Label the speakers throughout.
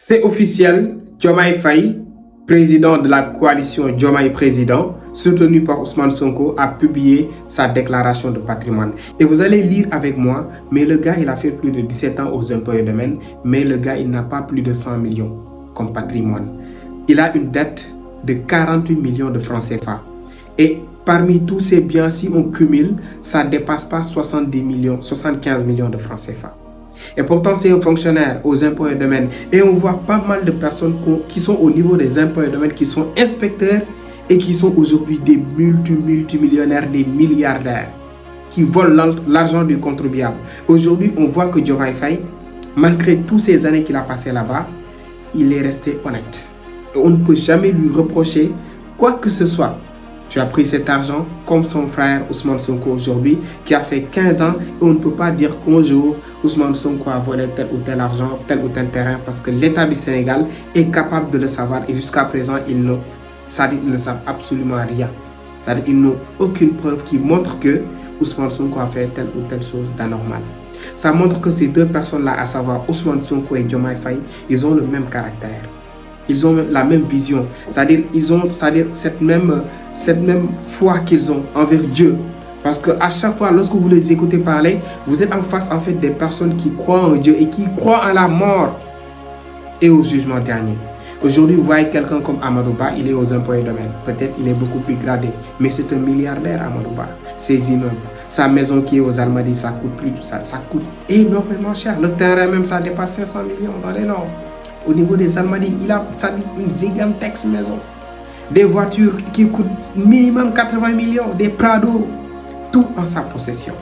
Speaker 1: C'est officiel, Diomaye Faye, président de la coalition Diomaye Président, soutenu par Ousmane Sonko, a publié sa déclaration de patrimoine. Et vous allez lire avec moi, mais le gars, il a fait plus de 17 ans aux impôts et domaines, mais le gars, il n'a pas plus de 100 millions comme patrimoine. Il a une dette de 48 millions de francs CFA. Et parmi tous ces biens, si on cumule, ça ne dépasse pas 70 millions, 75 millions de francs CFA. Et pourtant, c'est un fonctionnaire aux impôts et domaines. Et on voit pas mal de personnes qui sont au niveau des impôts et domaines, qui sont inspecteurs et qui sont aujourd'hui des multimillionnaires, des milliardaires, qui volent l'argent du contribuable. Aujourd'hui, on voit que Diomaye Faye, malgré toutes ces années qu'il a passées là-bas, il est resté honnête. Et on ne peut jamais lui reprocher quoi que ce soit. Tu as pris cet argent comme son frère Ousmane Sonko aujourd'hui, qui a fait 15 ans, et on ne peut pas dire qu'un jour, Ousmane Sonko a volé tel ou tel argent, tel ou tel terrain, parce que l'État du Sénégal est capable de le savoir, et jusqu'à présent, ils ne savent absolument rien. C'est-à-dire qu'ils n'ont aucune preuve qui montre que Ousmane Sonko a fait telle ou telle chose d'anormal. Ça montre que ces deux personnes-là, à savoir Ousmane Sonko et Diomaye Faye, ils ont le même caractère. Ils ont la même vision, c'est-à-dire ils ont cette même foi qu'ils ont envers Dieu. Parce qu'à chaque fois, lorsque vous les écoutez parler, vous êtes en face en fait des personnes qui croient en Dieu et qui croient en la mort et au jugement dernier. Aujourd'hui, vous voyez quelqu'un comme Amadou Ba, il est aux impôts et domaines. Peut-être il est beaucoup plus gradé, mais c'est un milliardaire, Amadou Ba. Ses immeubles, sa maison qui est aux Almadies, ça coûte énormément cher. Le terrain même, ça dépasse 500 millions dans les normes. Au niveau des Almadies, il a une gigantesque maison. Des voitures qui coûtent minimum 80 millions, des Prado, tout en sa possession.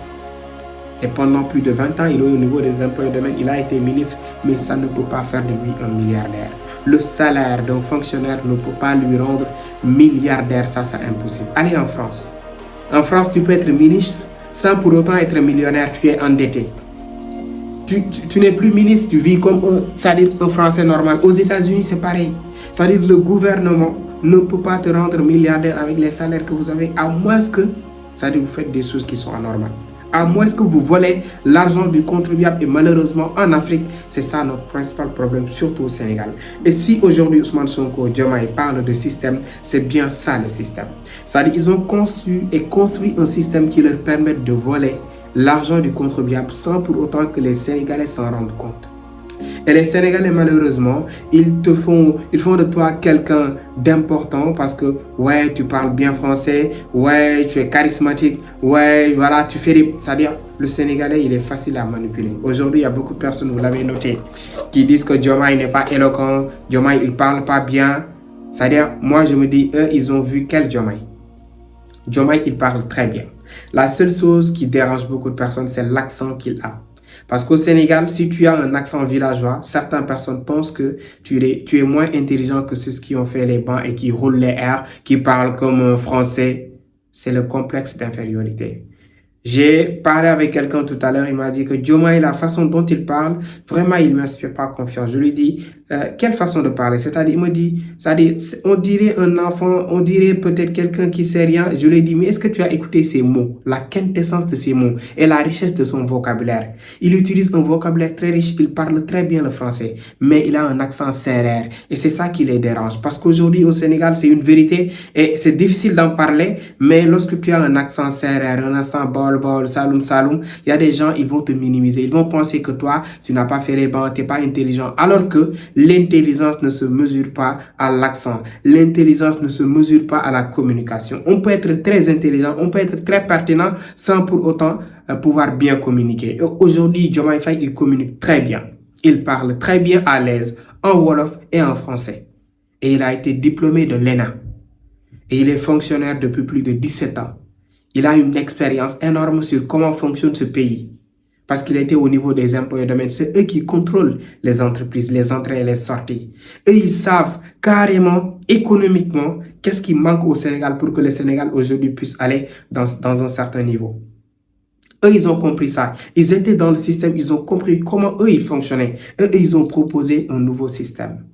Speaker 1: Et pendant plus de 20 ans, il est au niveau des impôts et domaines, il a été ministre, mais ça ne peut pas faire de lui un milliardaire. Le salaire d'un fonctionnaire ne peut pas lui rendre milliardaire, ça c'est impossible. Allez en France. En France, tu peux être ministre sans pour autant être millionnaire, tu es endetté. Tu n'es plus ministre, tu vis comme un Français normal. Aux États-Unis, c'est pareil. C'est-à-dire le gouvernement ne peut pas te rendre milliardaire avec les salaires que vous avez, à moins que vous faites des choses qui sont anormales. À moins que vous volez l'argent du contribuable. Et malheureusement, en Afrique, c'est ça notre principal problème, surtout au Sénégal. Et si aujourd'hui Ousmane Sonko, Diomaye parle de système, c'est bien ça le système. C'est-à-dire qu'ils ont conçu et construit un système qui leur permet de voler l'argent du contribuable sans pour autant que les Sénégalais s'en rendent compte. Et les Sénégalais, malheureusement, ils font de toi quelqu'un d'important parce que, ouais, tu parles bien français, ouais, tu es charismatique, ouais, voilà, tu fais des... C'est-à-dire, le Sénégalais, il est facile à manipuler. Aujourd'hui, il y a beaucoup de personnes, vous l'avez noté, qui disent que Diomaye n'est pas éloquent, Diomaye, il ne parle pas bien. C'est-à-dire, moi, je me dis, eux, ils ont vu quel Diomaye? Diomaye, il parle très bien. La seule chose qui dérange beaucoup de personnes, c'est l'accent qu'il a. Parce qu'au Sénégal, si tu as un accent villageois, certaines personnes pensent que tu es moins intelligent que ceux qui ont fait les bancs et qui roulent les airs, qui parlent comme un français. C'est le complexe d'infériorité. J'ai parlé avec quelqu'un tout à l'heure, il m'a dit que Diomaye, la façon dont il parle, vraiment, il ne m'inspire pas confiance. Je lui dis, quelle façon de parler? C'est-à-dire, il me dit, on dirait un enfant, on dirait peut-être quelqu'un qui sait rien. Je lui ai dit, mais est-ce que tu as écouté ces mots, la quintessence de ces mots et la richesse de son vocabulaire? Il utilise un vocabulaire très riche, il parle très bien le français, mais il a un accent serrère et c'est ça qui les dérange. Parce qu'aujourd'hui, au Sénégal, c'est une vérité et c'est difficile d'en parler, mais lorsque tu as un accent serrère, un accent bol, saloum, il y a des gens, ils vont te minimiser. Ils vont penser que toi, tu n'as pas fait les bancs, tu n'es pas intelligent. Alors que l'intelligence ne se mesure pas à l'accent. L'intelligence ne se mesure pas à la communication. On peut être très intelligent, on peut être très pertinent sans pour autant pouvoir bien communiquer. Aujourd'hui, Diomaye Faye, il communique très bien. Il parle très bien à l'aise en Wolof et en français. Et il a été diplômé de l'ENA. Et il est fonctionnaire depuis plus de 17 ans. Il a une expérience énorme sur comment fonctionne ce pays. Parce qu'il était au niveau des impôts et domaines. C'est eux qui contrôlent les entreprises, les entrées et les sorties. Eux, ils savent carrément, économiquement, qu'est-ce qui manque au Sénégal pour que le Sénégal aujourd'hui puisse aller dans un certain niveau. Eux, ils ont compris ça. Ils étaient dans le système, ils ont compris comment eux, ils fonctionnaient. Eux, ils ont proposé un nouveau système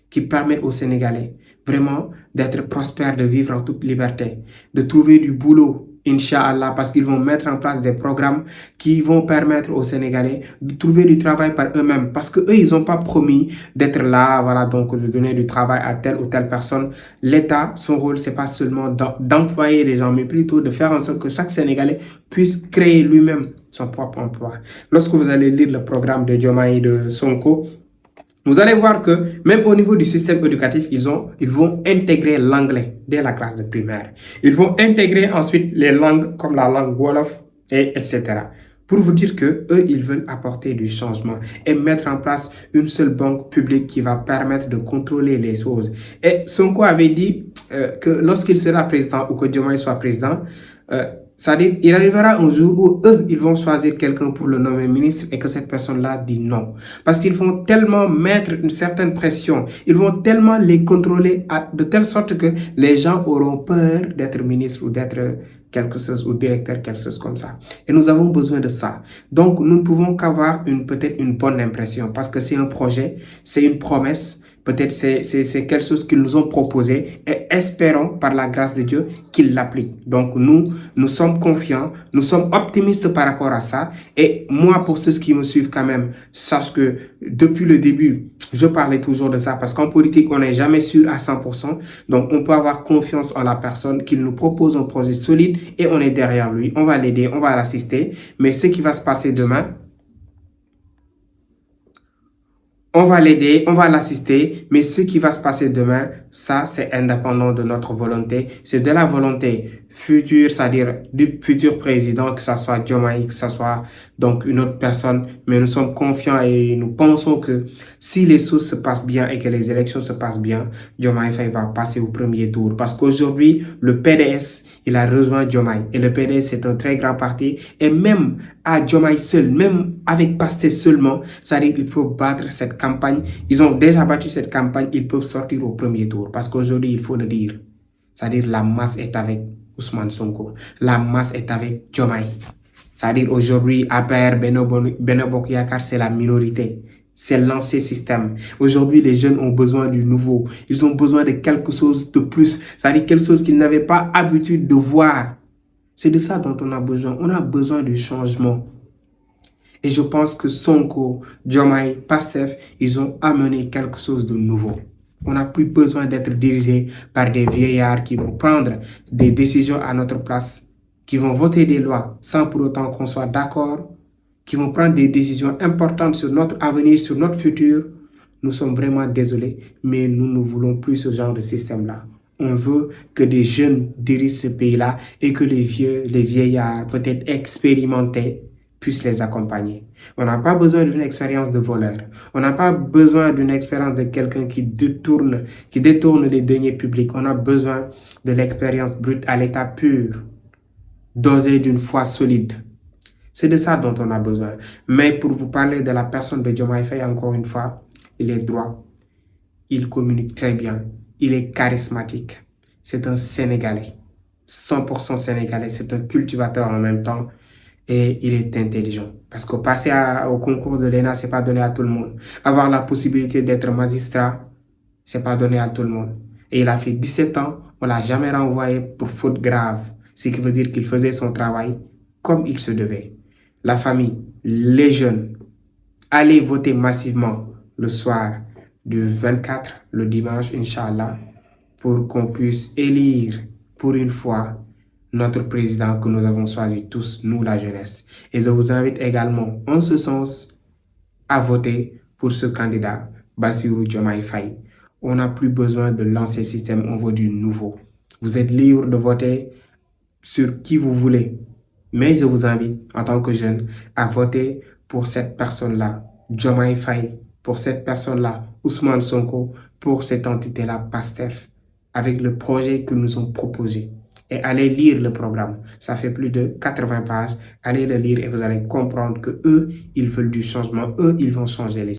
Speaker 1: qui permet aux Sénégalais vraiment d'être prospères, de vivre en toute liberté, de trouver du boulot, Inch'Allah, parce qu'ils vont mettre en place des programmes qui vont permettre aux Sénégalais de trouver du travail par eux-mêmes. Parce qu'eux, ils n'ont pas promis d'être là, voilà, donc de donner du travail à telle ou telle personne. L'État, son rôle, c'est pas seulement d'employer les gens, mais plutôt de faire en sorte que chaque Sénégalais puisse créer lui-même son propre emploi. Lorsque vous allez lire le programme de Diomaye et de Sonko, vous allez voir que même au niveau du système éducatif, ils vont intégrer l'anglais dès la classe de primaire. Ils vont intégrer ensuite les langues comme la langue Wolof, etc. Pour vous dire que eux, ils veulent apporter du changement et mettre en place une seule banque publique qui va permettre de contrôler les choses. Et Sonko avait dit que lorsqu'il sera président ou que Diomaye soit président, c'est-à-dire, il arrivera un jour où eux, ils vont choisir quelqu'un pour le nommer ministre et que cette personne-là dit non. Parce qu'ils vont tellement mettre une certaine pression, ils vont tellement les contrôler de telle sorte que les gens auront peur d'être ministre ou d'être quelque chose ou directeur, quelque chose comme ça. Et nous avons besoin de ça. Donc, nous ne pouvons qu'avoir peut-être une bonne impression parce que c'est un projet, c'est une promesse. Peut-être c'est quelque chose qu'ils nous ont proposé et espérons par la grâce de Dieu qu'ils l'appliquent. Donc nous sommes confiants, nous sommes optimistes par rapport à ça. Et moi, pour ceux qui me suivent quand même, sache que depuis le début, je parlais toujours de ça parce qu'en politique, on n'est jamais sûr à 100%. Donc on peut avoir confiance en la personne qu'il nous propose un projet solide et on est derrière lui. On va l'aider, on va l'assister. Mais ce qui va se passer demain, on va l'aider, on va l'assister, mais ce qui va se passer demain, ça, c'est indépendant de notre volonté. C'est de la volonté future, c'est-à-dire du futur président, que ce soit Diomaye, que ce soit donc une autre personne. Mais nous sommes confiants et nous pensons que si les choses se passent bien et que les élections se passent bien, Diomaye Faye va passer au premier tour. Parce qu'aujourd'hui, le PDS, il a rejoint Diomaye. Et le PDS, c'est un très grand parti. Et même à Diomaye seul, même avec Pastef seulement, c'est-à-dire qu'il faut battre cette campagne. Ils ont déjà battu cette campagne, ils peuvent sortir au premier tour. Parce qu'aujourd'hui, il faut le dire, c'est-à-dire la masse est avec Ousmane Sonko. La masse est avec Diomaye. C'est-à-dire aujourd'hui, APR, Benno Bokk Yakaar, c'est la minorité. C'est l'ancien système. Aujourd'hui, les jeunes ont besoin du nouveau. Ils ont besoin de quelque chose de plus. C'est-à-dire quelque chose qu'ils n'avaient pas l'habitude de voir. C'est de ça dont on a besoin. On a besoin du changement. Et je pense que Sonko, Diomaye, Pastef, ils ont amené quelque chose de nouveau. On n'a plus besoin d'être dirigé par des vieillards qui vont prendre des décisions à notre place, qui vont voter des lois sans pour autant qu'on soit d'accord, qui vont prendre des décisions importantes sur notre avenir, sur notre futur. Nous sommes vraiment désolés, mais nous ne voulons plus ce genre de système-là. On veut que des jeunes dirigent ce pays-là et que les vieillards, peut-être expérimentés, puissent les accompagner. On n'a pas besoin d'une expérience de voleur. On n'a pas besoin d'une expérience de quelqu'un qui détourne les deniers publics. On a besoin de l'expérience brute à l'état pur, dosée d'une foi solide. C'est de ça dont on a besoin. Mais pour vous parler de la personne de Diomaye Faye, encore une fois, il est droit. Il communique très bien. Il est charismatique. C'est un Sénégalais. 100% Sénégalais. C'est un cultivateur en même temps. Et il est intelligent. Parce que passer au concours de l'ENA, ce n'est pas donné à tout le monde. Avoir la possibilité d'être magistrat, ce n'est pas donné à tout le monde. Et il a fait 17 ans, on ne l'a jamais renvoyé pour faute grave. Ce qui veut dire qu'il faisait son travail comme il se devait. La famille, les jeunes, allez voter massivement le soir du 24, le dimanche, Inch'Allah, pour qu'on puisse élire pour une fois notre président que nous avons choisi tous, nous la jeunesse. Et je vous invite également, en ce sens, à voter pour ce candidat, Bassirou Diomaye Faye. On n'a plus besoin de l'ancien système, on veut du nouveau. Vous êtes libre de voter sur qui vous voulez. Mais je vous invite, en tant que jeune, à voter pour cette personne-là, Diomaye Faye, pour cette personne-là, Ousmane Sonko, pour cette entité-là, Pastef, avec le projet que nous ont proposé. Et allez lire le programme. Ça fait plus de 80 pages. Allez le lire et vous allez comprendre que eux, ils veulent du changement. Eux, ils vont changer les